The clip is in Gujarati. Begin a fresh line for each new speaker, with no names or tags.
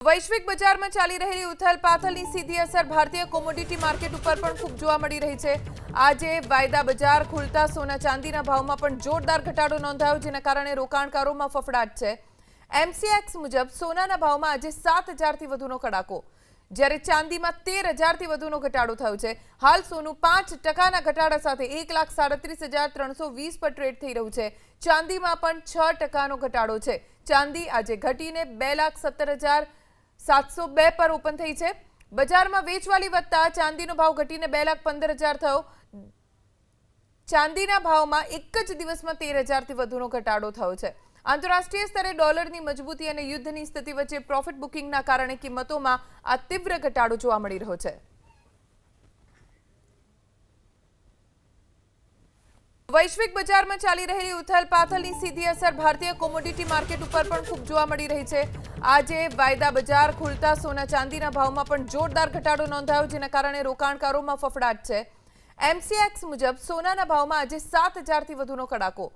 વૈશ્વિક બજારમાં ચાલી રહેલી ઉથલપાથલની સીધી અસર ભારતીય કોમોડિટી માર્કેટ ઉપર પણ ખૂબ જોવા મળી રહી છે। આજે વાયદા બજાર ખુલતા સોના ચાંદીના ભાવમાં પણ જોરદાર ઘટાડો નોંધાયો, જેના કારણે રોકાણકારોમાં ફફડાટ છે। એમસીએક્સ મુજબ સોનાના ભાવમાં આજે 7,000થી વધુનો કડાકો, જ્યારે ચાંદીમાં 13,000થી વધુનો ઘટાડો થયો છે। હાલ સોનું 5%ના ઘટાડા સાથે 1,37,320 પર ટ્રેડ થઈ રહ્યું છે। ચાંદીમાં પણ 6%નો ઘટાડો છે। ચાંદી આજે ઘટીને 2,70,702 પર ઓપન થઈ છે। બજારમાં વેચવાલી વધતા ચાંદીનો ભાવ ઘટીને 2,15,000 થયો। ચાંદીના ભાવમાં એક જ દિવસમાં 13,000થી વધુનો ઘટાડો થયો છે। આંતરરાષ્ટ્રીય સ્તરે ડોલરની મજબૂતી અને યુદ્ધની સ્થિતિ વચ્ચે પ્રોફિટ બુકિંગના કારણે કિંમતોમાં આ તીવ્ર ઘટાડો જોવા મળી રહ્યો છે। વૈશ્વિક બજારમાં ચાલી રહેલી ઉથલપાથલની સીધી અસર ભારતીય કોમોડિટી માર્કેટ ઉપર પણ ખૂબ જોવા મળી રહી છે। આજે વાયદા બજાર ખુલતા સોના ચાંદીના ભાવમાં પણ જોરદાર ઘટાડો નોંધાયો, જેના કારણે રોકાણકારોમાં ફફડાટ છે। એમસીએક્સ મુજબ સોનાના ભાવમાં આજે 7,000થી વધુનો કડાકો,